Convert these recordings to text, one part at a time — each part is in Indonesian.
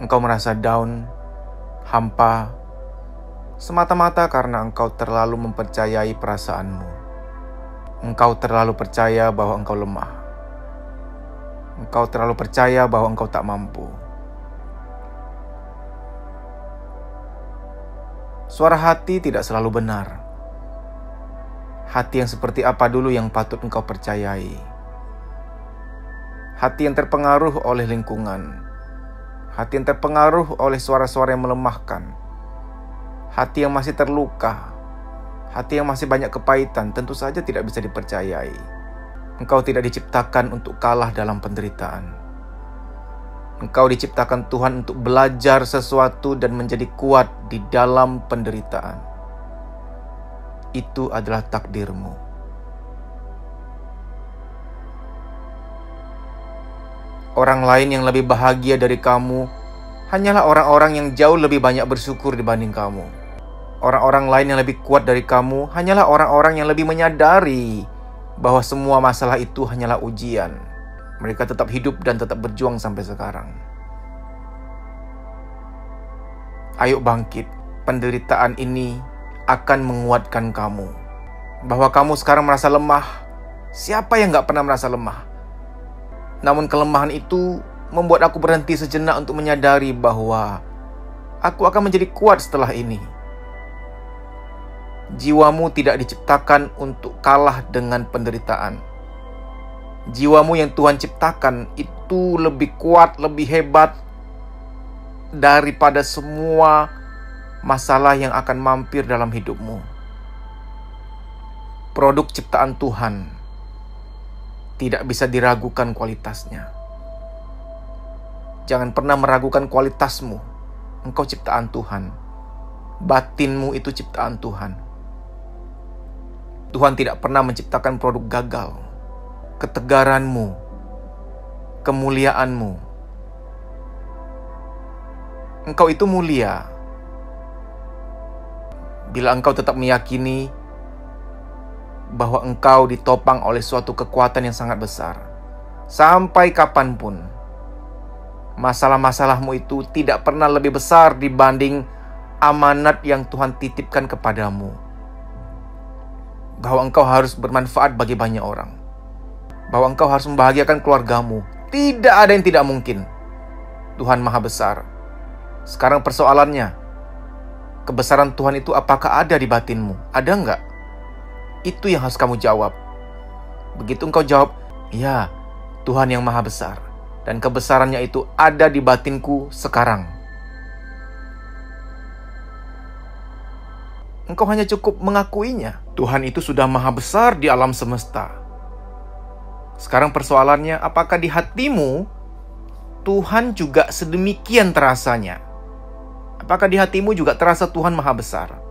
Engkau merasa down, hampa, semata-mata karena engkau terlalu mempercayai perasaanmu. Engkau terlalu percaya bahwa engkau lemah. Engkau terlalu percaya bahwa engkau tak mampu. Suara hati tidak selalu benar. Hati yang seperti apa dulu yang patut engkau percayai? Hati yang terpengaruh oleh lingkungan. Hati yang terpengaruh oleh suara-suara yang melemahkan. Hati yang masih terluka. Hati yang masih banyak kepahitan tentu saja tidak bisa dipercayai. Engkau tidak diciptakan untuk kalah dalam penderitaan. Engkau diciptakan Tuhan untuk belajar sesuatu dan menjadi kuat di dalam penderitaan. Itu adalah takdirmu. Orang lain yang lebih bahagia dari kamu hanyalah orang-orang yang jauh lebih banyak bersyukur dibanding kamu. Orang-orang lain yang lebih kuat dari kamu hanyalah orang-orang yang lebih menyadari bahwa semua masalah itu hanyalah ujian. Mereka tetap hidup dan tetap berjuang sampai sekarang. Ayo bangkit, penderitaan ini akan menguatkan kamu. Bahwa kamu sekarang merasa lemah, siapa yang gak pernah merasa lemah? Namun kelemahan itu membuat aku berhenti sejenak untuk menyadari bahwa aku akan menjadi kuat setelah ini. Jiwamu tidak diciptakan untuk kalah dengan penderitaan. Jiwamu yang Tuhan ciptakan itu lebih kuat, lebih hebat daripada semua masalah yang akan mampir dalam hidupmu. Produk ciptaan Tuhan tidak bisa diragukan kualitasnya. Jangan pernah meragukan kualitasmu. Engkau ciptaan Tuhan. Batinmu itu ciptaan Tuhan. Tuhan tidak pernah menciptakan produk gagal. Ketegaranmu, kemuliaanmu. Engkau itu mulia bila engkau tetap meyakini bahwa engkau ditopang oleh suatu kekuatan yang sangat besar. Sampai kapanpun, masalah-masalahmu itu tidak pernah lebih besar dibanding amanat yang Tuhan titipkan kepadamu. Bahwa engkau harus bermanfaat bagi banyak orang. Bahwa engkau harus membahagiakan keluargamu. Tidak ada yang tidak mungkin. Tuhan Maha Besar. Sekarang persoalannya, kebesaran Tuhan itu apakah ada di batinmu? Ada enggak? Itu yang harus kamu jawab. Begitu engkau jawab, ya, Tuhan yang Maha Besar. Dan kebesarannya itu ada di batinku sekarang. Engkau hanya cukup mengakuinya. Tuhan itu sudah Maha Besar di alam semesta. Sekarang persoalannya, apakah di hatimu Tuhan juga sedemikian terasanya? Apakah di hatimu juga terasa Tuhan Maha Besar?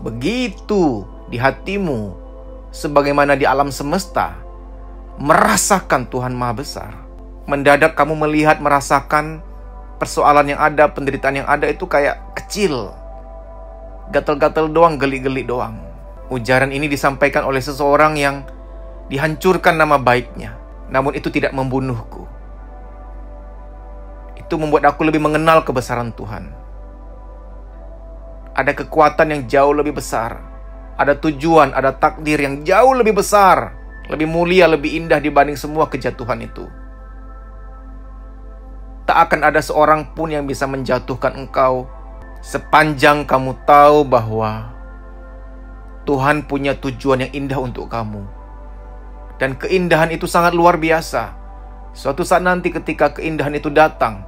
Begitu di hatimu, sebagaimana di alam semesta, merasakan Tuhan Maha Besar. Mendadak kamu melihat, merasakan persoalan yang ada, penderitaan yang ada itu kayak kecil. Gatal-gatal doang, geli-geli doang. Ujaran ini disampaikan oleh seseorang yang dihancurkan nama baiknya. Namun itu tidak membunuhku. Itu membuat aku lebih mengenal kebesaran Tuhan. Ada kekuatan yang jauh lebih besar. Ada tujuan, ada takdir yang jauh lebih besar. Lebih mulia, lebih indah dibanding semua kejatuhan itu. Tak akan ada seorang pun yang bisa menjatuhkan engkau sepanjang kamu tahu bahwa Tuhan punya tujuan yang indah untuk kamu. Dan keindahan itu sangat luar biasa. Suatu saat nanti ketika keindahan itu datang,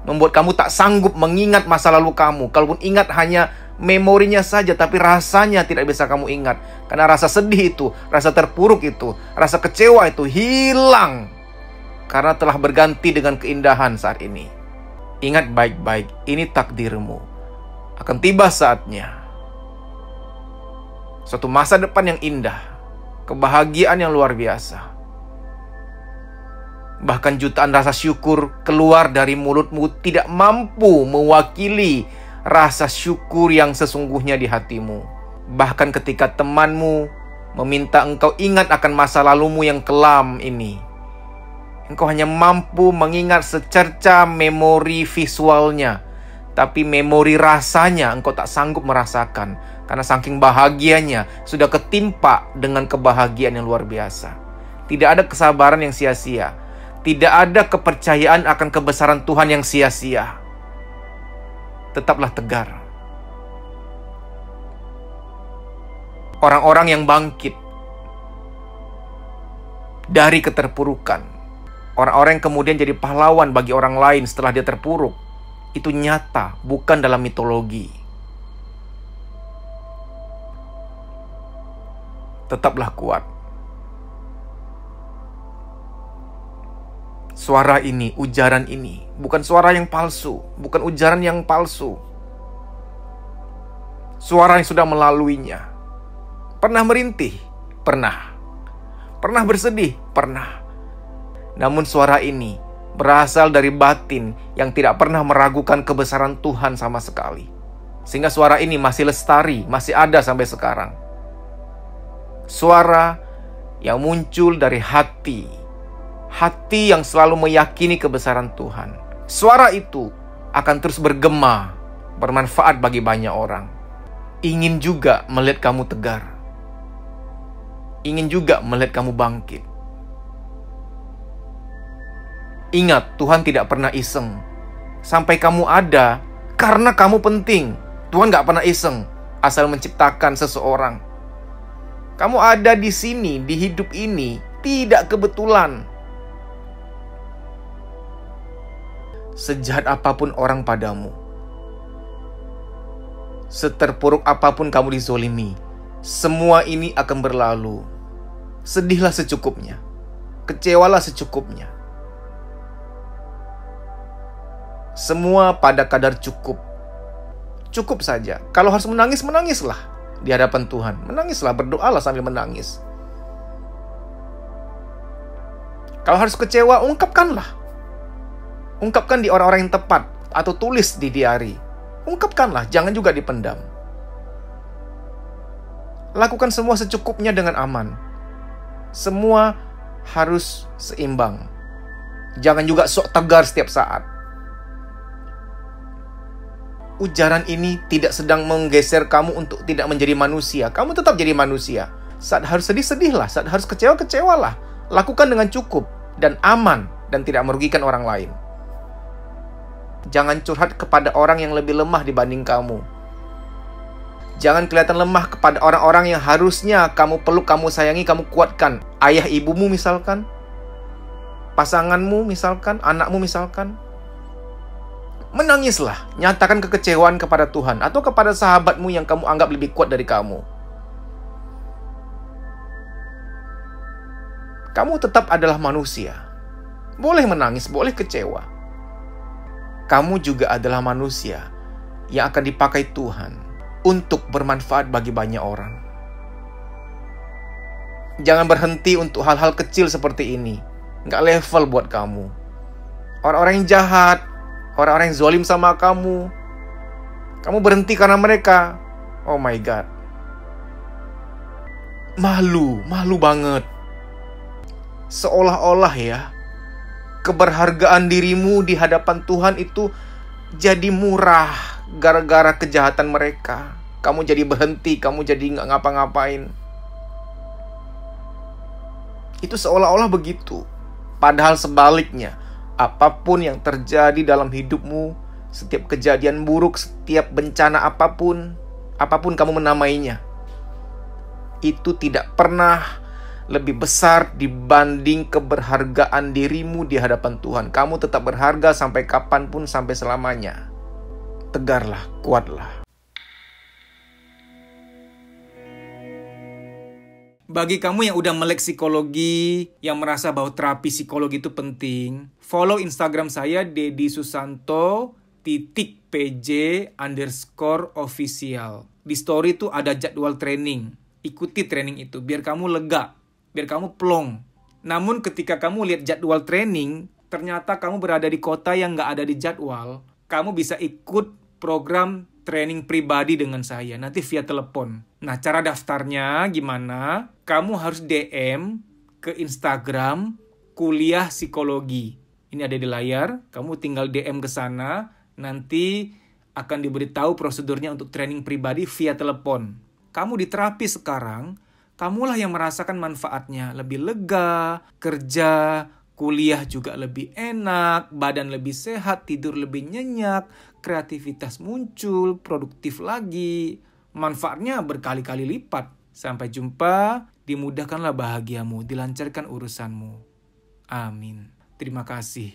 membuat kamu tak sanggup mengingat masa lalu kamu. Kalaupun ingat hanya memorinya saja, tapi rasanya tidak bisa kamu ingat. Karena rasa sedih itu, rasa terpuruk itu, rasa kecewa itu hilang. Karena telah berganti dengan keindahan saat ini. Ingat baik-baik, ini takdirmu. Akan tiba saatnya. Suatu masa depan yang indah. Kebahagiaan yang luar biasa. Bahkan jutaan rasa syukur keluar dari mulutmu tidak mampu mewakili rasa syukur yang sesungguhnya di hatimu. Bahkan ketika temanmu meminta engkau ingat akan masa lalumu yang kelam ini, Engkau hanya mampu mengingat secerca memori visualnya, tapi memori rasanya engkau tak sanggup merasakan. Karena saking bahagianya sudah ketimpa dengan kebahagiaan yang luar biasa. Tidak ada kesabaran yang sia-sia. Tidak ada kepercayaan akan kebesaran Tuhan yang sia-sia. Tetaplah tegar. Orang-orang yang bangkit dari keterpurukan, orang-orang yang kemudian jadi pahlawan bagi orang lain setelah dia terpuruk, itu nyata, bukan dalam mitologi. Tetaplah kuat. Suara ini, ujaran ini, bukan suara yang palsu, bukan ujaran yang palsu. Suara yang sudah melaluinya. Pernah merintih? Pernah. Pernah bersedih? Pernah. Namun suara ini berasal dari batin yang tidak pernah meragukan kebesaran Tuhan sama sekali. Sehingga suara ini masih lestari, masih ada sampai sekarang. Suara yang muncul dari hati. Hati yang selalu meyakini kebesaran Tuhan. Suara itu akan terus bergema, bermanfaat bagi banyak orang. Ingin juga melihat kamu tegar. Ingin juga melihat kamu bangkit. Ingat, Tuhan tidak pernah iseng. Sampai kamu ada, karena kamu penting. Tuhan gak pernah iseng asal menciptakan seseorang. Kamu ada di sini, di hidup ini, tidak kebetulan. Sejahat apapun orang padamu, seterpuruk apapun kamu dizolimi, semua ini akan berlalu. Sedihlah secukupnya, kecewalah secukupnya. Semua pada kadar cukup. Cukup saja. Kalau harus menangis, menangislah di hadapan Tuhan. Menangislah, berdoalah sambil menangis. Kalau harus kecewa, ungkapkanlah. Ungkapkan di orang-orang yang tepat, atau tulis di diari. Ungkapkanlah, jangan juga dipendam. Lakukan semua secukupnya dengan aman. Semua harus seimbang. Jangan juga sok tegar setiap saat. Ujaran ini tidak sedang menggeser kamu untuk tidak menjadi manusia. Kamu tetap jadi manusia. Saat harus sedih, sedihlah. Saat harus kecewa, kecewalah. Lakukan dengan cukup dan aman dan tidak merugikan orang lain. Jangan curhat kepada orang yang lebih lemah dibanding kamu. Jangan kelihatan lemah kepada orang-orang yang harusnya kamu peluk, kamu sayangi, kamu kuatkan. Ayah ibumu misalkan. Pasanganmu misalkan, anakmu misalkan. Menangislah, nyatakan kekecewaan kepada Tuhan atau kepada sahabatmu yang kamu anggap lebih kuat dari kamu. Kamu tetap adalah manusia. Boleh menangis, boleh kecewa. Kamu juga adalah manusia yang akan dipakai Tuhan untuk bermanfaat bagi banyak orang. Jangan berhenti untuk hal-hal kecil seperti ini. Nggak level buat kamu. Orang-orang yang jahat, orang-orang yang zalim sama kamu, kamu berhenti karena mereka. Oh my God. Malu banget. Seolah-olah ya, keberhargaan dirimu di hadapan Tuhan itu jadi murah gara-gara kejahatan mereka. Kamu jadi berhenti, kamu jadi nggak ngapa-ngapain. Itu seolah-olah begitu. Padahal sebaliknya, apapun yang terjadi dalam hidupmu, setiap kejadian buruk, setiap bencana apapun kamu menamainya, itu tidak pernah lebih besar dibanding keberhargaan dirimu di hadapan Tuhan. Kamu tetap berharga sampai kapanpun, sampai selamanya. Tegarlah, kuatlah. Bagi kamu yang udah melek psikologi, yang merasa bahwa terapi psikologi itu penting, follow Instagram saya @dedisusanto_pj_official. Di story itu ada jadwal training. Ikuti training itu biar kamu lega, biar kamu plong. Namun ketika kamu lihat jadwal training, ternyata kamu berada di kota yang nggak ada di jadwal, kamu bisa ikut program training pribadi dengan saya, nanti via telepon. Nah, cara daftarnya gimana? Kamu harus DM ke Instagram kuliah psikologi. Ini ada di layar, kamu tinggal DM ke sana, nanti akan diberitahu prosedurnya untuk training pribadi via telepon. Kamu di terapi sekarang, kamulah yang merasakan manfaatnya. Lebih lega, kerja, kuliah juga lebih enak, badan lebih sehat, tidur lebih nyenyak, kreativitas muncul, produktif lagi. Manfaatnya berkali-kali lipat. Sampai jumpa, dimudahkanlah bahagiamu, dilancarkan urusanmu. Amin. Terima kasih.